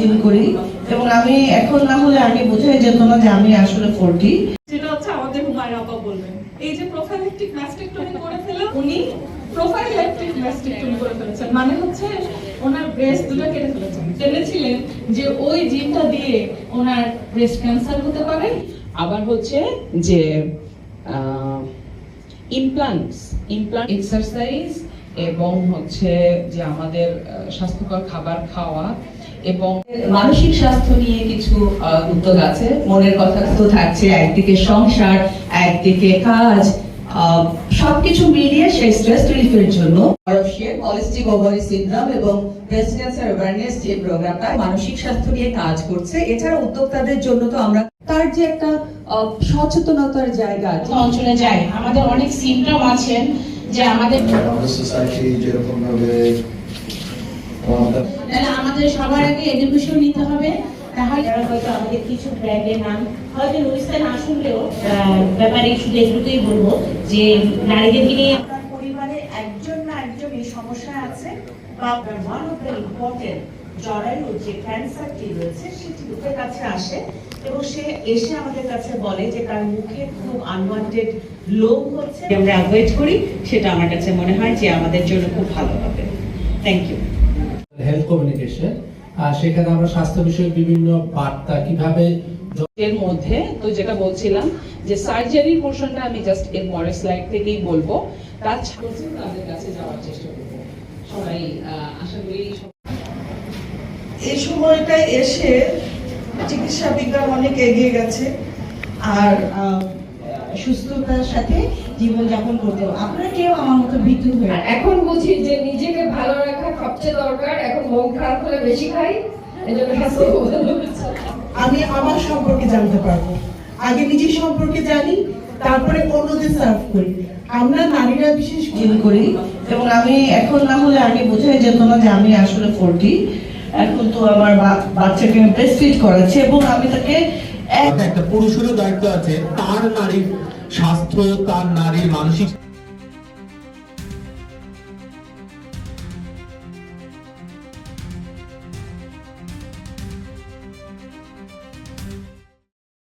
Feel করি এবং আমি এখন না হলে আগে বোঝাই যেত না যে আমি আসলে 40। যেটা হচ্ছে আমাদের হুমায়রা আপা বলবেন, এই যে প্রোফাইলেকটিক ম্যাস্টেক্টমি করে ফেলে উনি প্রোফাইলেকটিক ম্যাস্টেক্টমি করে ফেলেছেন, মানে হচ্ছে ওনার ব্রেস্ট দুটো কেটে ফেলেছেন। জেনেছিলেন যে ওই জিনটা দিয়ে ওনার ব্রেস্ট ক্যান্সার হতে পারে। আবার হচ্ছে যে ইমপ্লান্ট এক্সারসাইজ এবং হচ্ছে যে আমাদের স্বাস্থ্যকর খাবার খাওয়া এবং মানসিক স্বাস্থ্য নিয়ে কিছু উদ্যোগ আছে। মনের কথা তো থাকছে, একদিকে সংসার, একদিকে কাজ, সবকিছু মিলিয়ে সেই স্ট্রেস রিলিফের জন্য পলিস্টিক ওভারি সিনড্রোম এবং ব্রেস্ট ক্যান্সার অ্যাওয়ারনেস যে প্রোগ্রামটা মানসিক স্বাস্থ্য নিয়ে কাজ করছে। এছাড়া উদ্যোক্তাদের জন্য তো আমরা তার যে একটা সচেতনতার জায়গা অঞ্চলে যাই, আমাদের অনেক সিমটম আছে যে আমাদের সোসাইটি যেরকম ভাবে আমাদের সবার আগে এডুকেশন নিতে হবে। তাহলে হয়তো আমাদের কিছু ব্র্যান্ডের নাম হয়তো রুইসে না শুনলেও ব্যাপারে শুধু এটুকুই বলবো যে নারীদেরকে নিয়ে আপনার পরিবারে একজন না একজন এই সমস্যা আছে বা ওয়ান অফ দ্য ইম্পর্টেন্ট জরায়ু যে ক্যান্সারটি রয়েছে সেটি লোকের কাছে আসে এবং সে এসে আমাদের কাছে বলে যে তার মুখে খুব আনওয়ান্টেড লোম হচ্ছে। আমরা অ্যাভয়েড করি, সেটা আমার কাছে মনে হয় যে আমাদের জন্য খুব ভালো হবে। Thank you. হেলথ কমিউনিকেশন, সেখানে আমরা স্বাস্থ্য বিষয়ক বিভিন্ন বার্তা কিভাবে এর মধ্যে তো যেটা বলছিলাম যে সার্জারির পোর্শনটা আমি জাস্ট এর পরের স্লাইড থেকেই বলবো। তাছাড়া তাদের কাছে যাওয়ার চেষ্টা করবো। সবাই আশা করি এই সময়টায় এসে চিকিৎসা বিজ্ঞান অনেক এগিয়ে গেছে আর সুস্থতার সাথে জীবনযাপন করতে হবে। আপনারা কেউ আমার মতো ভীতু হয়ে এখন বুঝি যে নিজেকে ভালো রাখা সবচেয়ে দরকার। এখন মন খারাপ হলে বেশি খাই, এজন্য স্বাস্থ্য ভালো হচ্ছে। আমি আমার সম্পর্কে জানতে পারবো, আগে নিজের সম্পর্কে জানি, তারপরে অন্যদের সার্ভ করি। আমরা নারীরা বিশেষ ফিল করি এবং আমি এখন না হলে আগে বোঝাই যেত না যে আমি আসলে 40। এখন তো আমার বাচ্চাকে ব্রেস্ট ফিড করাচ্ছে এবং আমি তাকে একটা পুরুষেরও দায়িত্ব আছে তার নারীর স্বাস্থ্য, তার নারীর মানসিক